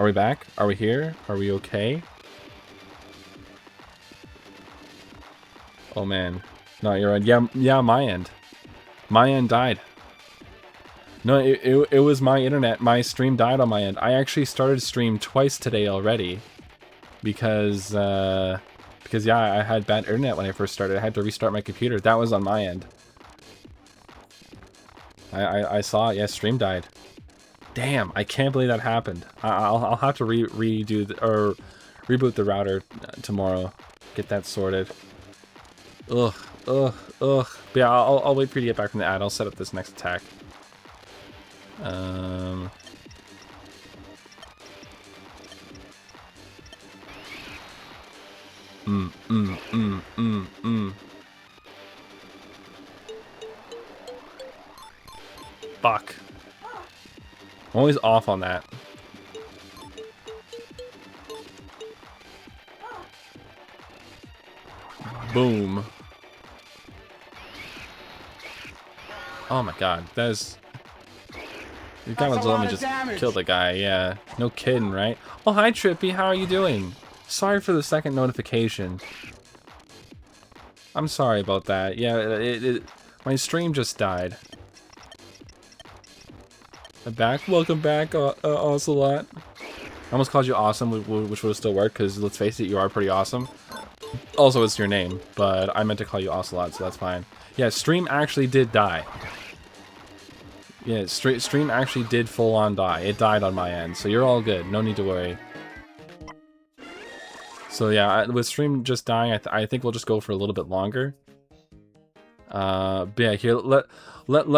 Are we back? Are we here? Are we okay? Oh man. No, you're right. Yeah, my end. My end died. No, it was my internet. My stream died on my end. I actually started stream twice today already. Because yeah, I had bad internet when I first started. I had to restart my computer. That was on my end. I saw it. Yeah, stream died. Damn, I can't believe that happened. I'll have to reboot the router tomorrow. Get that sorted. Ugh. But yeah, I'll wait for you to get back from the ad. I'll set up this next attack. Fuck. I'm always off on that. Boom. Oh my god, that is... You gotta let me just kill the guy, yeah. No kidding, right? Oh, hi Trippy, how are you doing? Sorry for the second notification. I'm sorry about that. Yeah, my stream just died. I'm back. Welcome back, Ocelot. I almost called you awesome, which would still work, because let's face it, you are pretty awesome. Also, it's your name, but I meant to call you Ocelot, so that's fine. Yeah, stream actually did die. Yeah, stream actually did full-on die. It died on my end, so you're all good. No need to worry. So yeah, with stream just dying, I think we'll just go for a little bit longer. But yeah, here let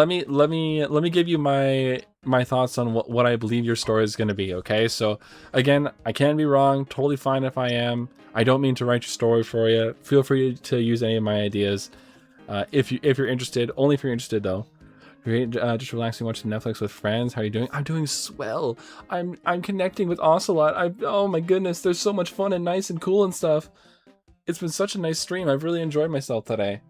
me give you my thoughts on what I believe your story is going to be. Okay, so again, I can be wrong. Totally fine if I am. I don't mean to write your story for you. Feel free to use any of my ideas if you're interested. Only if you're interested though. Just relaxing, watching Netflix with friends. How are you doing? I'm doing swell. I'm connecting with Ocelot. Oh my goodness, there's so much fun and nice and cool and stuff. It's been such a nice stream. I've really enjoyed myself today.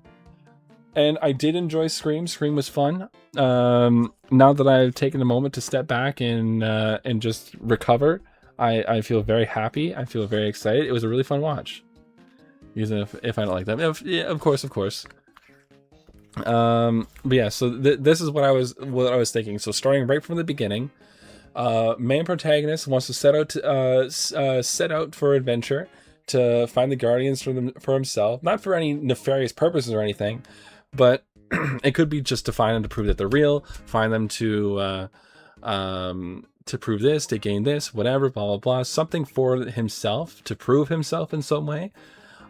And I did enjoy Scream. Scream was fun. Now that I've taken a moment to step back and just recover, I feel very happy. I feel very excited. It was a really fun watch. Even if I don't like that, yeah, of course. But yeah, so this is what I was thinking. So starting right from the beginning, main protagonist wants to set out for adventure to find the Guardians for himself, not for any nefarious purposes or anything, but it could be just to find them to prove that they're real, find them to prove this, to gain this, whatever, blah blah blah, something for himself to prove himself in some way.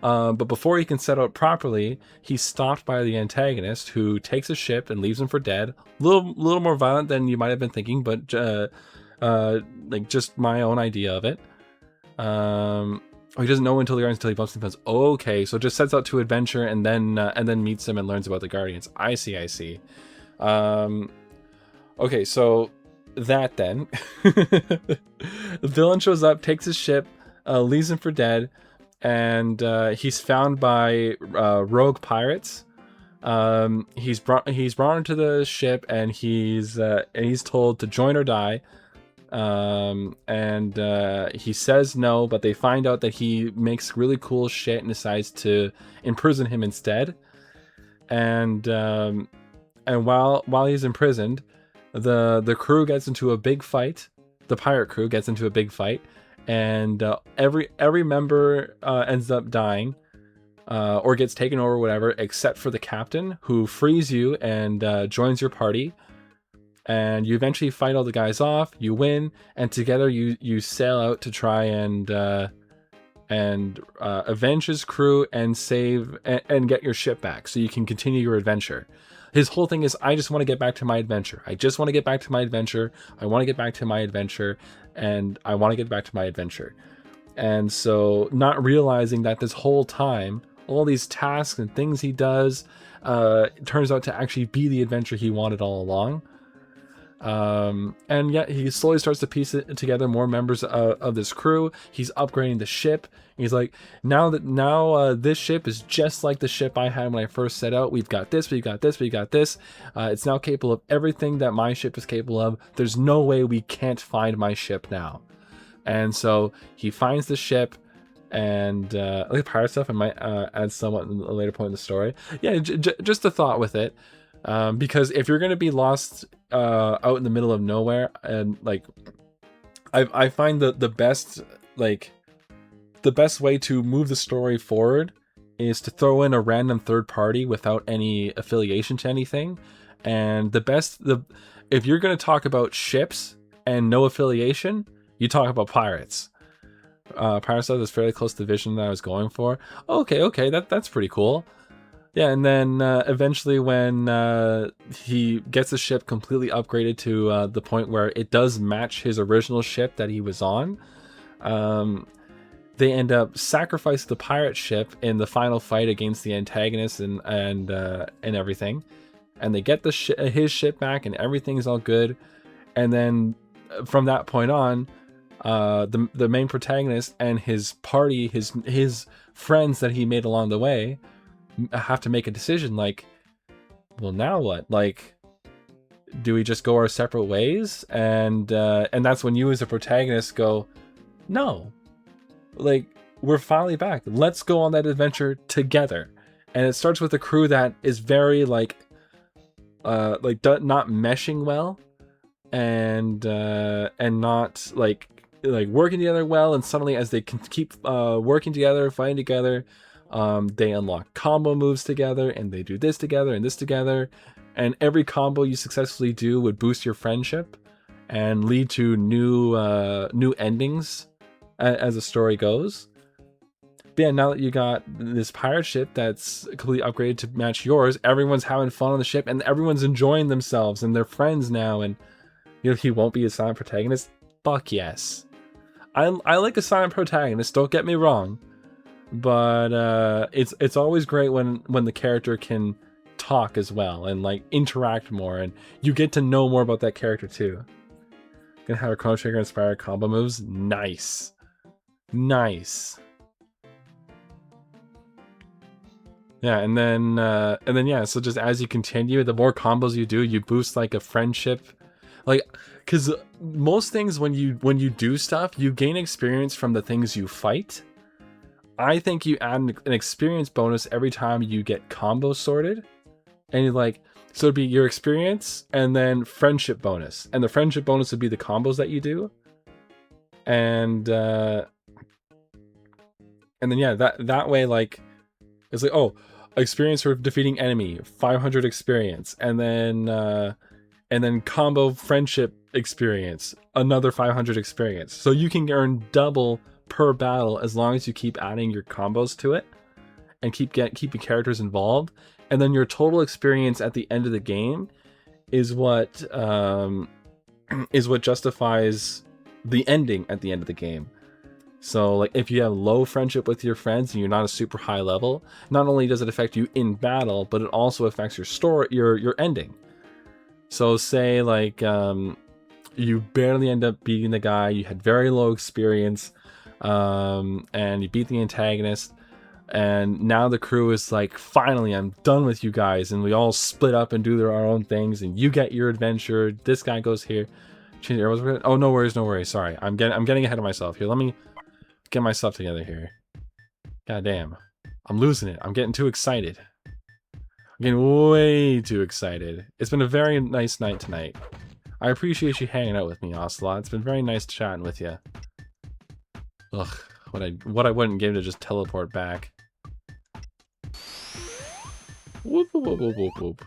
But before he can set out properly, he's stopped by the antagonist, who takes a ship and leaves him for dead. A little more violent than you might have been thinking, but like just my own idea of it. He doesn't know until he bumps into him. Okay, so just sets out to adventure and then meets him and learns about the Guardians. I see. Okay, so that then, the villain shows up, takes his ship, leaves him for dead. And he's found by rogue pirates. He's brought onto the ship, and he's told to join or die. And he says no, but they find out that he makes really cool shit and decides to imprison him instead. And while he's imprisoned, the crew gets into a big fight. The pirate crew gets into a big fight. And every member ends up dying or gets taken over, whatever, except for the captain, who frees you and joins your party. And you eventually fight all the guys off, you win, and together you sail out to try and avenge his crew and save and get your ship back so you can continue your adventure. His whole thing is, I just want to get back to my adventure. I want to get back to my adventure. And I want to get back to my adventure. And so, not realizing that this whole time, all these tasks and things he does, turns out to actually be the adventure he wanted all along. And yet he slowly starts to piece it together, more members of this crew. He's upgrading the ship. He's like, now this ship is just like the ship I had when I first set out. We've got this. It's now capable of everything that my ship is capable of. There's no way we can't find my ship now. And so he finds the ship, and like pirate stuff, I might add somewhat in a later point in the story. Yeah, just a thought with it, because if you're gonna be lost out in the middle of nowhere, and like I find the best the best way to move the story forward is to throw in a random third party without any affiliation to anything. And if you're going to talk about ships and no affiliation, you talk about pirates. Pirate stuff is fairly close to the vision that I was going for. Okay, that's pretty cool. Yeah, and then eventually when he gets the ship completely upgraded to the point where it does match his original ship that he was on, they end up sacrificing the pirate ship in the final fight against the antagonist and everything, and they get his ship back, and everything's all good. And then from that point on, the main protagonist and his party, his friends that he made along the way, have to make a decision. Like, well, now what? Like, do we just go our separate ways? And that's when you as a protagonist go, no. Like, we're finally back. Let's go on that adventure together. And it starts with a crew that is very not meshing well, and not like working together well. And suddenly, as they can keep working together, fighting together, they unlock combo moves together, and they do this together and this together. And every combo you successfully do would boost your friendship and lead to new endings as the story goes. But yeah, now that you got this pirate ship that's completely upgraded to match yours, everyone's having fun on the ship, and everyone's enjoying themselves, and they're friends now. And he won't be a silent protagonist. Fuck yes, I like a silent protagonist. Don't get me wrong, but it's always great when the character can talk as well and like interact more, and you get to know more about that character too. Gonna have a Chrono Trigger inspired combo moves. Nice. Yeah, and then yeah, so just as you continue, the more combos you do, you boost like a friendship. Like, because most things when you do stuff, you gain experience from the things you fight. I think you add an experience bonus every time you get combos sorted. And so it'd be your experience and then friendship bonus. And the friendship bonus would be the combos that you do. And then yeah, that way, like, it's like, oh, experience for defeating enemy, 500 experience, and then combo friendship experience, another 500 experience. So you can earn double per battle as long as you keep adding your combos to it and keeping characters involved. And then your total experience at the end of the game is what justifies the ending at the end of the game. So like if you have low friendship with your friends and you're not a super high level, not only does it affect you in battle, but it also affects your story, your ending. So say like you barely end up beating the guy, you had very low experience, and you beat the antagonist, and now the crew is like, finally, I'm done with you guys, and we all split up and do our own things, and you get your adventure. This guy goes here. Change the arrows. Oh, no worries. Sorry, I'm getting ahead of myself here. Let me get my stuff together here. God damn, I'm losing it. I'm getting too excited. I'm getting way too excited. It's been a very nice night tonight. I appreciate you hanging out with me, Ocelot. It's been very nice chatting with you. Ugh, what I wouldn't give to just teleport back. Whoop, whoop, whoop, whoop, whoop.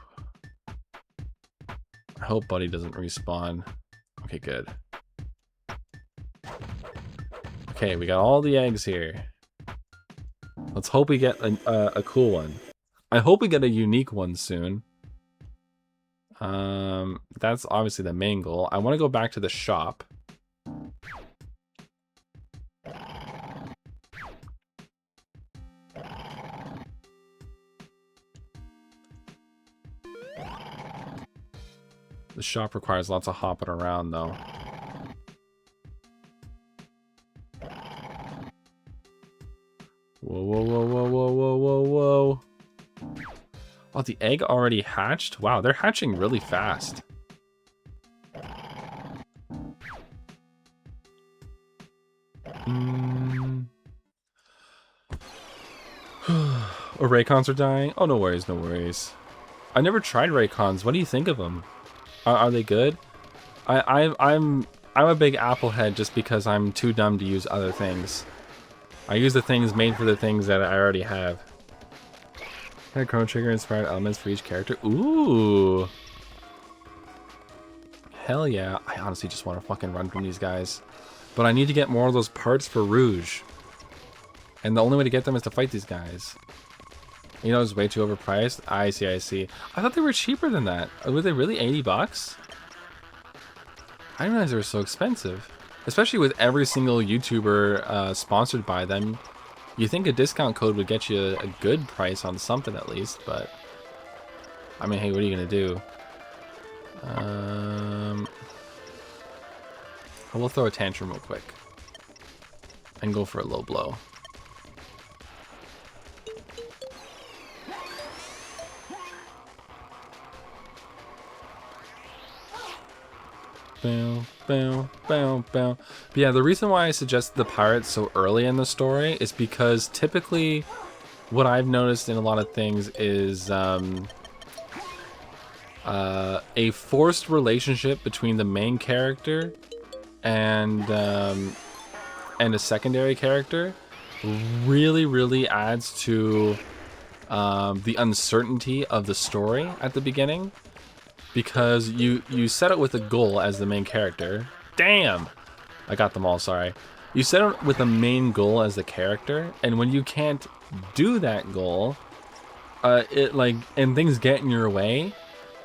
I hope Buddy doesn't respawn. Okay, good. Okay, we got all the eggs here. Let's hope we get a cool one. I hope we get a unique one soon. That's obviously the main goal. I want to go back to the shop. The shop requires lots of hopping around, though. Whoa, whoa, whoa, whoa, whoa, whoa, whoa, whoa. Oh, the egg already hatched? Wow, they're hatching really fast. Or Raycons are dying? Oh, no worries, no worries. I never tried Raycons. What do you think of them? Are they good? I'm a big Apple head just because I'm too dumb to use other things. I use the things made for the things that I already have. Had Chrono Trigger inspired elements for each character. Ooh. Hell yeah. I honestly just want to fucking run from these guys. But I need to get more of those parts for Rouge. And the only way to get them is to fight these guys. You know, it's way too overpriced. I see, I see. I thought they were cheaper than that. Were they really 80 bucks? I didn't realize they were so expensive. Especially with every single YouTuber sponsored by them. You think a discount code would get you a good price on something at least, but... I mean, hey, what are you gonna do? I will throw a tantrum real quick. And go for a low blow. Bow, bow, bow, bow. But yeah, the reason why I suggest the pirates so early in the story is because typically what I've noticed in a lot of things is a forced relationship between the main character and a secondary character really adds to the uncertainty of the story at the beginning. Because you set it with a goal as the main character. Damn! I got them all, sorry. You set it with a main goal as the character, and when you can't do that goal, and things get in your way,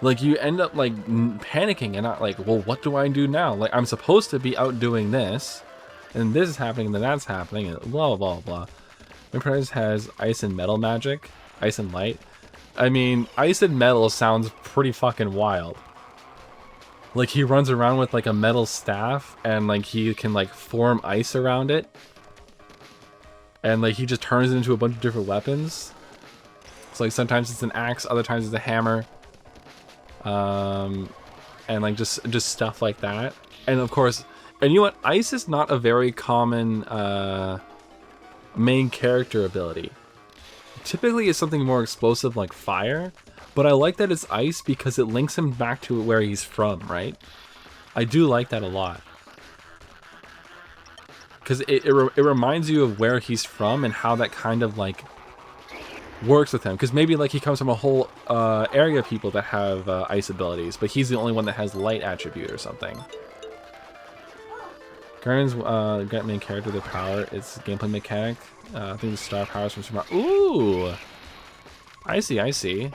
like you end up like panicking and not like, well, what do I do now? Like I'm supposed to be out doing this, and this is happening, and then that's happening, and blah blah blah. My prize has ice and metal magic, ice and light. I mean, ice and metal sounds pretty fucking wild. Like, he runs around with, like, a metal staff, and, like, he can, like, form ice around it. And, like, he just turns it into a bunch of different weapons. So, like, sometimes it's an axe, other times it's a hammer. And, like, just stuff like that. And, of course, and you know what? Ice is not a very common, main character ability. Typically it's something more explosive like fire, but I like that it's ice because it links him back to where he's from, right? I do like that a lot. Because it reminds you of where he's from and how that kind of like works with him. Because maybe like he comes from a whole area of people that have ice abilities, but he's the only one that has light attribute or something. Guardian's main character, their power, it's gameplay mechanic. I think the star powers from Super Mario. Ooh! I see, I see.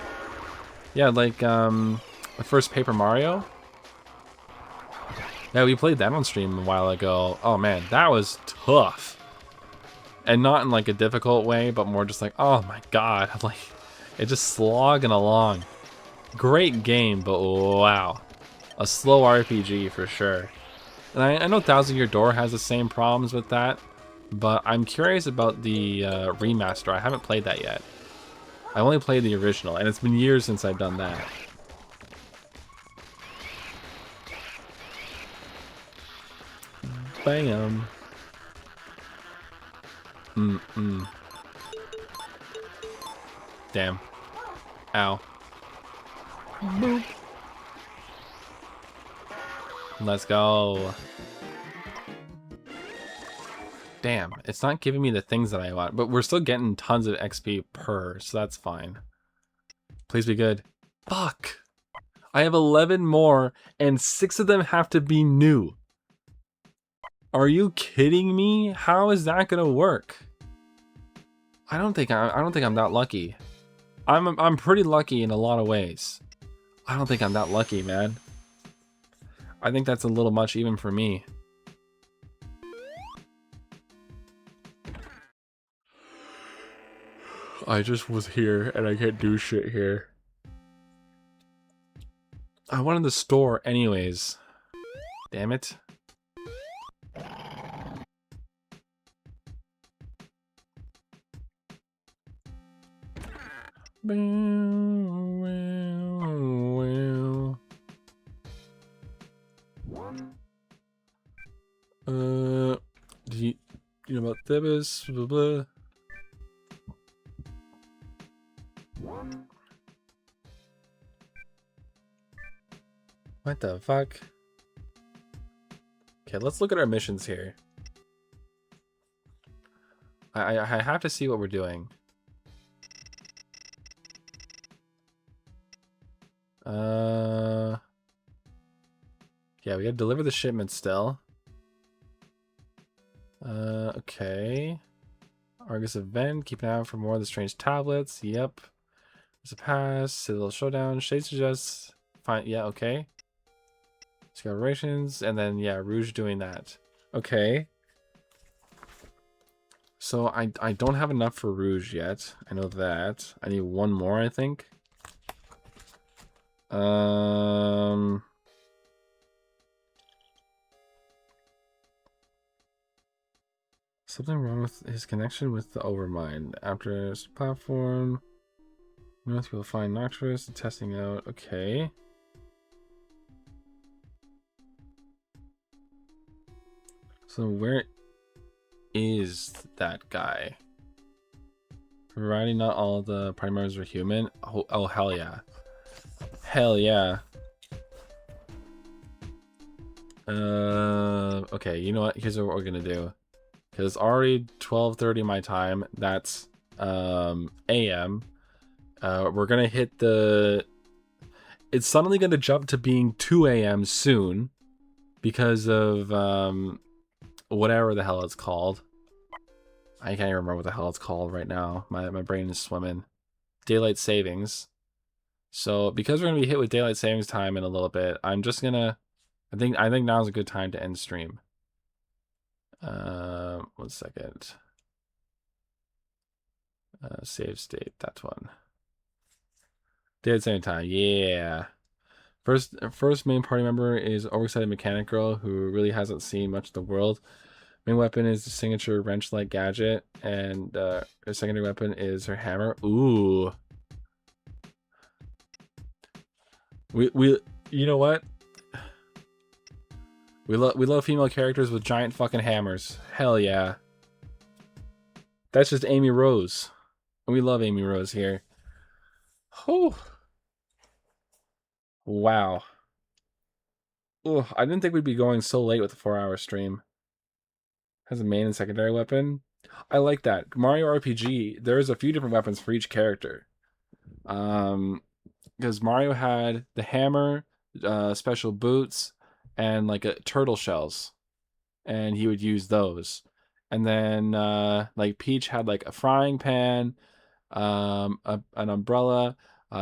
Yeah, like, the first Paper Mario. Yeah, we played that on stream a while ago. Oh man, that was tough. And not in like a difficult way, but more just like, oh my god, like, it's just slogging along. Great game, but wow. A slow RPG for sure. And I know Thousand Year Door has the same problems with that, but I'm curious about the remaster. I haven't played that yet. I only played the original, and it's been years since I've done that. Bam. Damn. Ow. Boop. Let's go. Damn, it's not giving me the things that I want, but we're still getting tons of XP per, so that's fine. Please be good. Fuck! I have 11 more, and 6 of them have to be new. Are you kidding me? How is that gonna work? I don't think I'm that lucky. I'm pretty lucky in a lot of ways. I don't think I'm that lucky, man. I think that's a little much even for me. I just was here and I can't do shit here. I wanted the store anyways. Damn it. You know about Thibis, blah, blah. What the fuck? Okay, let's look at our missions here. I have to see what we're doing. Yeah, we gotta deliver the shipment still. Okay. Argus event, keep an eye out for more of the strange tablets. Yep. There's a pass, Citadel Showdown, Shade suggests. Fine, yeah, okay. Excavations, and then, yeah, Rouge doing that. Okay. So I don't have enough for Rouge yet. I know that. I need one more, I think. Something wrong with his connection with the Overmind. After his platform, North will find Nocturus testing out. Okay. So where is that guy? Providing not all the primaries are human. Oh hell yeah. Hell yeah. Okay, you know what? Here's what we're gonna do. Because it's already 12:30 my time. That's AM. We're gonna hit the. It's suddenly gonna jump to being 2 AM soon, because of whatever the hell it's called. I can't even remember what the hell it's called right now. My brain is swimming. Daylight savings. So because we're gonna be hit with daylight savings time in a little bit, I'm just gonna. I think now's a good time to end stream. 1 second. Save state. That one. Daylight saving time. Yeah. First main party member is overexcited mechanic girl who really hasn't seen much of the world. Main weapon is the signature wrench-like gadget, and her secondary weapon is her hammer. Ooh. We you know what? We love female characters with giant fucking hammers. Hell yeah. That's just Amy Rose. We love Amy Rose here. Oh. Wow. Oh, I didn't think we'd be going so late with a 4-hour stream. Has a main and secondary weapon. I like that. Mario RPG, there's a few different weapons for each character. Because Mario had the hammer, special boots, and like turtle shells, and he would use those. And then like Peach had like a frying pan, an umbrella,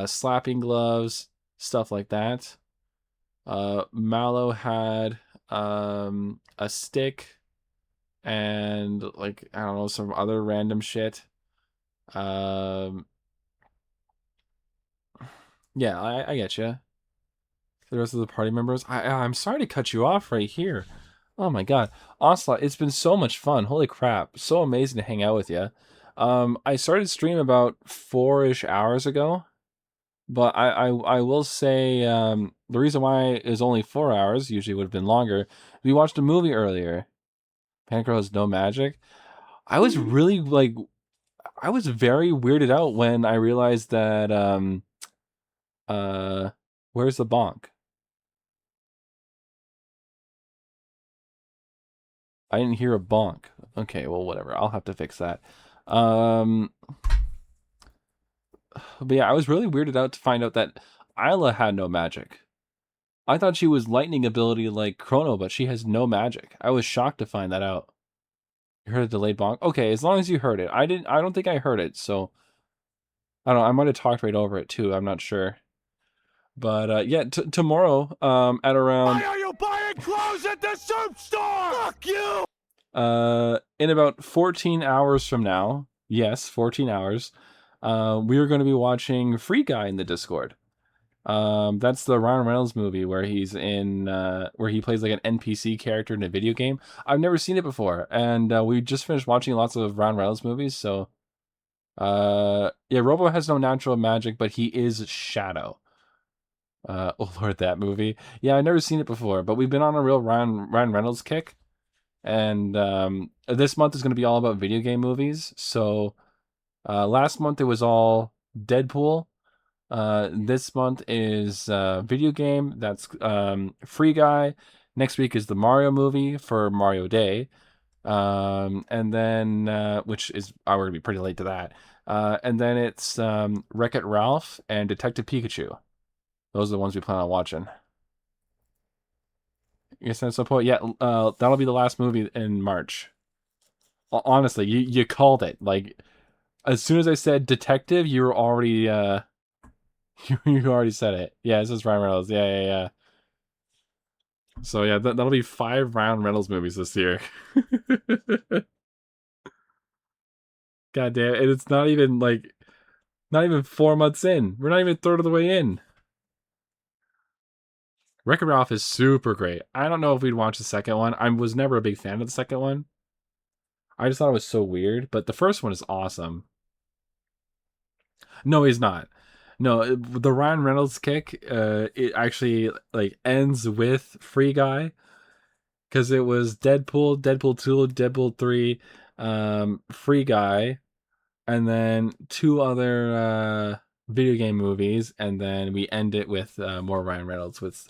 slapping gloves, stuff like that. Mallow had a stick and like I don't know, some other random shit. Yeah, I get you. The rest of the party members, I'm sorry to cut you off right here. Oh my god, Ocelot, it's been so much fun. Holy crap, so amazing to hang out with you. I started stream about 4-ish hours ago, but I will say the reason why it was only 4 hours, usually would have been longer. We watched a movie earlier. Panic Girl has no magic. I was really like, I was very weirded out when I realized that where's the bonk? I didn't hear a bonk. Okay, well, whatever. I'll have to fix that. But yeah, I was really weirded out to find out that Isla had no magic. I thought she was lightning ability like Chrono, but she has no magic. I was shocked to find that out. You heard a delayed bonk? Okay, as long as you heard it. I don't think I heard it, so I don't know. I might have talked right over it too. I'm not sure. But yeah, tomorrow at around. Why are you buying clothes at the soup store? Fuck you! In about 14 hours from now, yes, 14 hours, we are going to be watching Free Guy in the Discord. That's the Ryan Reynolds movie where he's in, where he plays like an NPC character in a video game. I've never seen it before, and we just finished watching lots of Ryan Reynolds movies, so yeah, Robo has no natural magic, but he is Shadow. Oh Lord, that movie. Yeah, I've never seen it before, but we've been on a real Ryan Reynolds kick. And this month is going to be all about video game movies. So last month it was all Deadpool. This month is video game. That's Free Guy. Next week is the Mario movie for Mario Day. And then which is we're gonna be pretty late to that. And then it's Wreck-It Ralph and Detective Pikachu. Those are the ones we plan on watching. Yes, at some point, yeah. That'll be the last movie in March. Honestly, you called it. Like as soon as I said detective, you were already you already said it. Yeah, this is Ryan Reynolds. Yeah, yeah, yeah. So yeah, that'll be 5 Ryan Reynolds movies this year. God damn, and it's not even like not even 4 months in. We're not even a third of the way in. Wreck-It Ralph is super great. I don't know if we'd watch the second one. I was never a big fan of the second one. I just thought it was so weird, but the first one is awesome. No, he's not. No, the Ryan Reynolds kick, it actually like ends with Free Guy because it was Deadpool, Deadpool 2, Deadpool 3, Free Guy, and then 2 other video game movies, and then we end it with more Ryan Reynolds with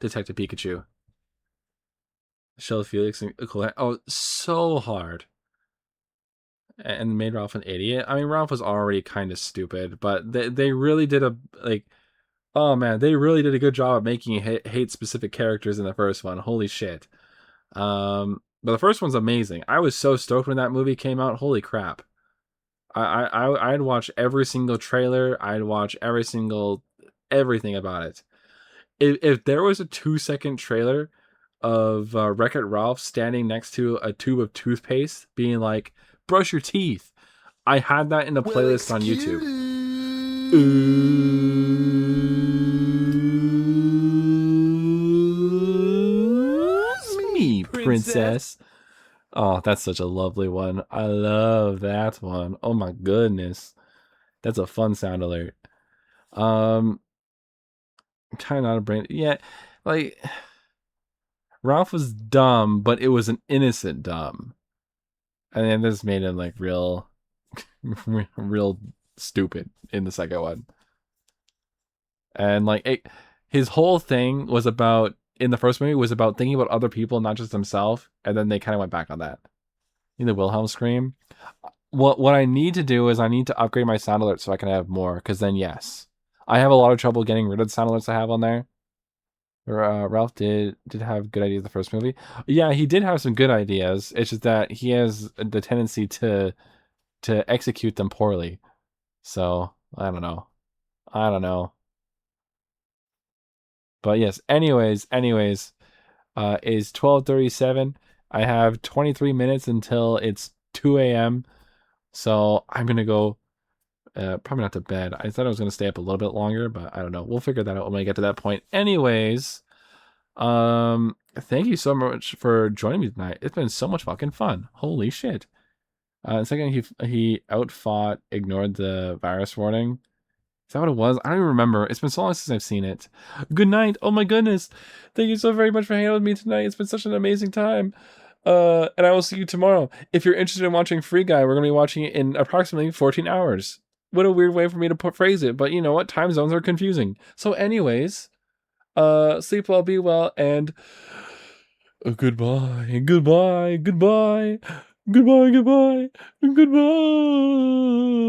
Detective Pikachu. Shell Felix and Colette. Oh, so hard. And made Ralph an idiot. I mean, Ralph was already kind of stupid, but they really did a like. Oh man, they really did a good job of making you hate specific characters in the first one. Holy shit. But the first one's amazing. I was so stoked when that movie came out. Holy crap. I'd watch every single trailer. I'd watch every single everything about it. If there was a 2-second trailer of Wreck-It Ralph standing next to a tube of toothpaste, being like, "Brush your teeth," I had that in a playlist on YouTube. Excuse me, princess. Oh, that's such a lovely one. I love that one. Oh my goodness. That's a fun sound alert. I'm kind of not a brain. Yeah, like Ralph was dumb, but it was an innocent dumb. And then this made him like real, real stupid in the second one. And like his whole thing was about in the first movie was about thinking about other people, not just himself. And then they kind of went back on that. In the Wilhelm scream. What I need to do is I need to upgrade my sound alerts so I can have more. Because then yes, I have a lot of trouble getting rid of the sound alerts I have on there. Ralph did have good ideas in the first movie. Yeah, he did have some good ideas. It's just that he has the tendency to execute them poorly. So I don't know. I don't know. But yes. Anyways, is 12:37. I have 23 minutes until it's 2 a.m. So I'm gonna go. Probably not to bed. I thought I was gonna stay up a little bit longer, but I don't know. We'll figure that out when I get to that point. Anyways, thank you so much for joining me tonight. It's been so much fucking fun. Holy shit. Second, he outfought, ignored the virus warning. Is that what it was? I don't even remember. It's been so long since I've seen it. Good night. Oh my goodness. Thank you so very much for hanging out with me tonight. It's been such an amazing time. And I will see you tomorrow. If you're interested in watching Free Guy, we're going to be watching it in approximately 14 hours. What a weird way for me to phrase it, but you know what? Time zones are confusing. So anyways, sleep well, be well, and goodbye, goodbye, goodbye, goodbye, goodbye, goodbye.